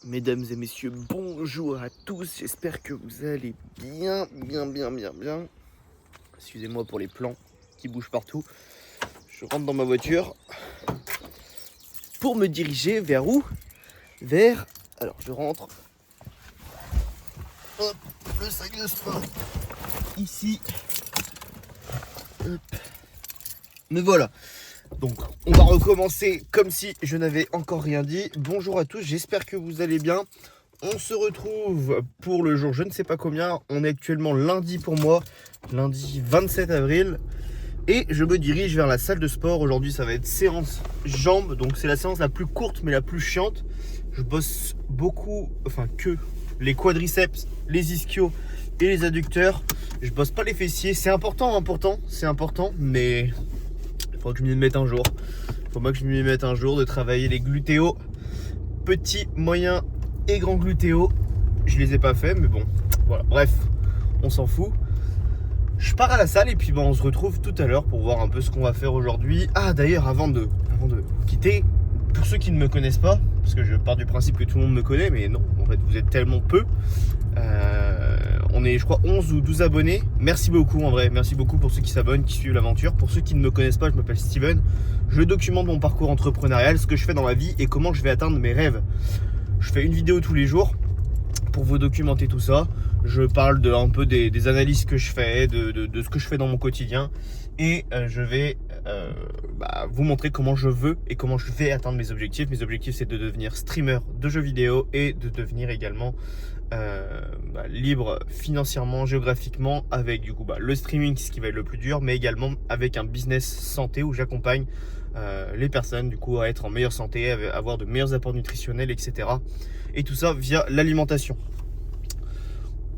Mesdames et messieurs, bonjour à tous, j'espère que vous allez bien. Excusez-moi pour les plans qui bougent partout. Je rentre dans ma voiture pour me diriger vers où? Alors je rentre. Hop, le sac de sport. Ici. Hop. Me voilà. Donc on va recommencer comme si je n'avais encore rien dit. Bonjour à tous, j'espère que vous allez bien. On se retrouve pour le jour je ne sais pas combien. On est actuellement lundi pour moi, lundi 27 avril. Et je me dirige vers la salle de sport. Aujourd'hui ça va être séance jambes. Donc c'est la séance la plus courte mais la plus chiante. Je bosse beaucoup, que les quadriceps, les ischios et les adducteurs. Je bosse pas les fessiers. C'est important, c'est important. Mais il faut que je m'y mette un jour. De travailler les glutéos. Petits, moyens et grands glutéos. Je les ai pas fait, mais bon, voilà. Bref, on s'en fout. Je pars à la salle et puis on se retrouve tout à l'heure pour voir un peu ce qu'on va faire aujourd'hui. Ah d'ailleurs, avant de quitter, pour ceux qui ne me connaissent pas, parce que je pars du principe que tout le monde me connaît, mais non, en fait vous êtes tellement peu. On est je crois 11 ou 12 abonnés. Merci beaucoup en vrai, merci beaucoup pour ceux qui s'abonnent, qui suivent l'aventure. Pour ceux qui ne me connaissent pas, je m'appelle Steven. Je documente mon parcours entrepreneurial, ce que je fais dans ma vie et comment je vais atteindre mes rêves. Je fais une vidéo tous les jours pour vous documenter tout ça. Je parle un peu des analyses que je fais, de ce que je fais dans mon quotidien. Et je vais vous montrer comment je veux et comment je vais atteindre mes objectifs. Mes objectifs, c'est de devenir streamer de jeux vidéo et de devenir également libre financièrement, géographiquement, avec du coup le streaming, ce qui va être le plus dur, mais également avec un business santé où j'accompagne les personnes du coup à être en meilleure santé, à avoir de meilleurs apports nutritionnels, etc. Et tout ça via l'alimentation.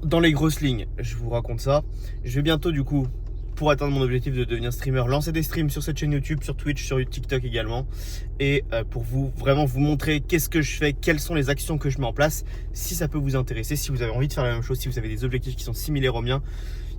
Dans les grosses lignes, je vous raconte ça. Je vais bientôt du coup, pour atteindre mon objectif de devenir streamer, lancer des streams sur cette chaîne YouTube, sur Twitch, sur TikTok également. Et pour vous montrer qu'est-ce que je fais, quelles sont les actions que je mets en place. Si ça peut vous intéresser, si vous avez envie de faire la même chose, si vous avez des objectifs qui sont similaires aux miens,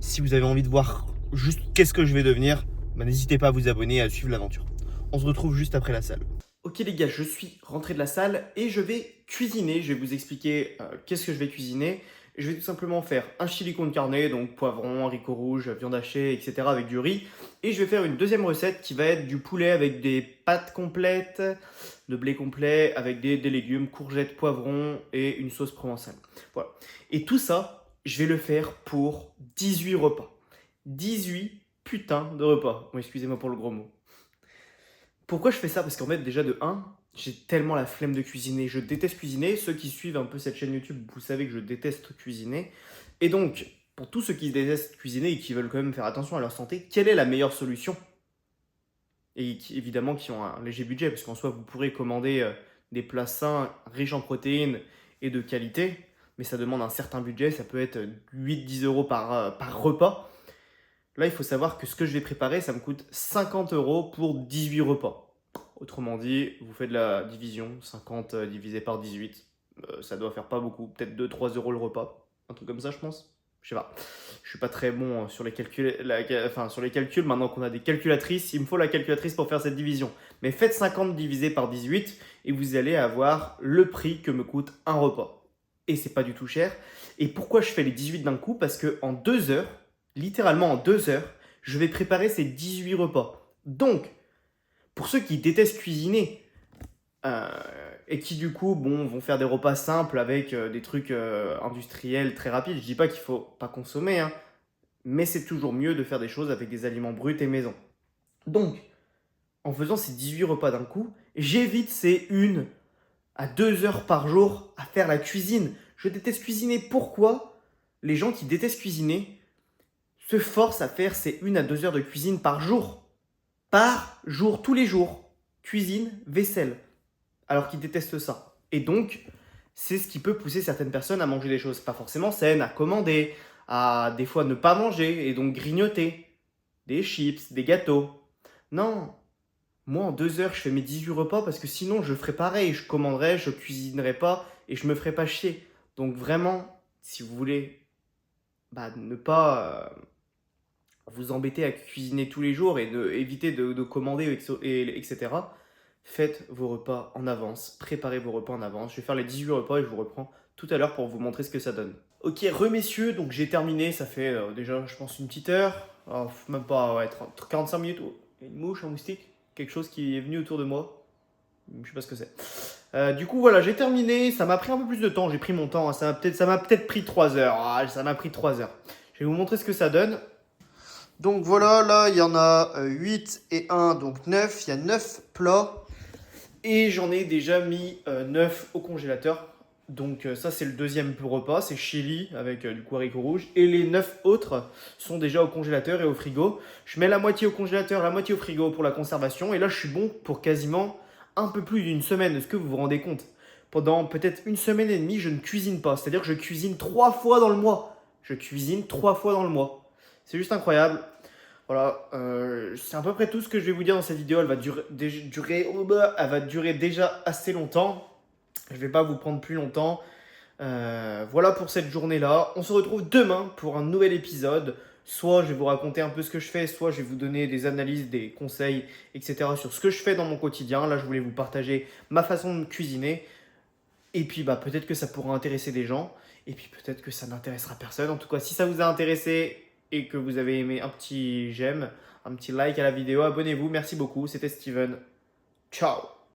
si vous avez envie de voir juste qu'est-ce que je vais devenir, n'hésitez pas à vous abonner et à suivre l'aventure. On se retrouve juste après la salle. Ok les gars, je suis rentré de la salle et je vais cuisiner. Je vais vous expliquer qu'est-ce que je vais cuisiner. Je vais tout simplement faire un chili con carne, donc poivron, haricots rouges, viande hachée, etc. avec du riz. Et je vais faire une deuxième recette qui va être du poulet avec des pâtes complètes, de blé complet, avec des légumes, courgettes, poivrons et une sauce provençale. Voilà. Et tout ça, je vais le faire pour 18 repas. 18 putains de repas. Bon, excusez-moi pour le gros mot. Pourquoi je fais ça? Parce qu'en fait, déjà de 1, j'ai tellement la flemme de cuisiner. Je déteste cuisiner. Ceux qui suivent un peu cette chaîne YouTube, vous savez que je déteste cuisiner. Et donc, pour tous ceux qui détestent cuisiner et qui veulent quand même faire attention à leur santé, quelle est la meilleure solution? Et évidemment, qui ont un léger budget, parce qu'en soi, vous pourrez commander des plats sains, riches en protéines et de qualité, mais ça demande un certain budget. Ça peut être 8-10 euros par repas. Là, il faut savoir que ce que je vais préparer, ça me coûte 50 euros pour 18 repas. Autrement dit, vous faites la division, 50 divisé par 18. Ça doit faire pas beaucoup, peut-être 2-3 euros le repas. Un truc comme ça, je pense. Je sais pas. Je suis pas très bon sur les calculs, sur les calculs. Maintenant qu'on a des calculatrices, il me faut la calculatrice pour faire cette division. Mais faites 50 divisé par 18 et vous allez avoir le prix que me coûte un repas. Et c'est pas du tout cher. Et pourquoi je fais les 18 d'un coup? Parce que en 2 heures, littéralement en 2 heures, je vais préparer ces 18 repas. Donc, pour ceux qui détestent cuisiner et qui du coup vont faire des repas simples avec des trucs industriels très rapides, je dis pas qu'il faut pas consommer, hein, mais c'est toujours mieux de faire des choses avec des aliments bruts et maison. Donc, en faisant ces 18 repas d'un coup, j'évite ces 1 à 2 heures par jour à faire la cuisine. Je déteste cuisiner. Pourquoi les gens qui détestent cuisiner se forcent à faire ces 1 à 2 heures de cuisine par jour? Par jour, tous les jours. Cuisine, vaisselle. Alors qu'ils détestent ça. Et donc, c'est ce qui peut pousser certaines personnes à manger des choses pas forcément saines, à commander, à des fois ne pas manger et donc grignoter. Des chips, des gâteaux. Non. Moi, en 2 heures, je fais mes 18 repas parce que sinon, je ferais pareil. Je commanderais, je cuisinerais pas et je me ferais pas chier. Donc vraiment, si vous voulez ne pas vous embêter à cuisiner tous les jours et éviter de commander, etc., Faites vos repas en avance, préparez vos repas en avance. Je vais faire les 18 repas et je vous reprends tout à l'heure pour vous montrer ce que ça donne. Ok, messieurs, donc j'ai terminé, ça fait déjà, je pense, une petite heure. Oh, même pas, ouais, 45 minutes. Oh, il y a une mouche, un moustique, quelque chose qui est venu autour de moi. Je sais pas ce que c'est. Du coup, voilà, j'ai terminé. Ça m'a pris un peu plus de temps. J'ai pris mon temps, hein. Ça m'a peut-être pris 3 heures. Ah, ça m'a pris 3 heures. Je vais vous montrer ce que ça donne. Donc voilà, là, il y en a 8 et 1, donc 9. Il y a 9 plats. Et j'en ai déjà mis 9 au congélateur. Donc ça, c'est le deuxième repas. C'est chili avec du coup haricots rouges. Et les 9 autres sont déjà au congélateur et au frigo. Je mets la moitié au congélateur, la moitié au frigo pour la conservation. Et là, je suis bon pour quasiment un peu plus d'une semaine. Est-ce que vous vous rendez compte? Pendant peut-être une semaine et demie, je ne cuisine pas. C'est-à-dire que je cuisine 3 fois dans le mois. Je cuisine 3 fois dans le mois. C'est juste incroyable. Voilà, c'est à peu près tout ce que je vais vous dire dans cette vidéo. Elle va durer déjà assez longtemps. Je ne vais pas vous prendre plus longtemps. Voilà pour cette journée-là. On se retrouve demain pour un nouvel épisode. Soit je vais vous raconter un peu ce que je fais, soit je vais vous donner des analyses, des conseils, etc. sur ce que je fais dans mon quotidien. Là, je voulais vous partager ma façon de cuisiner. Et puis, peut-être que ça pourra intéresser des gens. Et puis, peut-être que ça n'intéressera personne. En tout cas, si ça vous a intéressé et que vous avez aimé, un petit j'aime, un petit like à la vidéo, abonnez-vous. Merci beaucoup. C'était Steven. Ciao.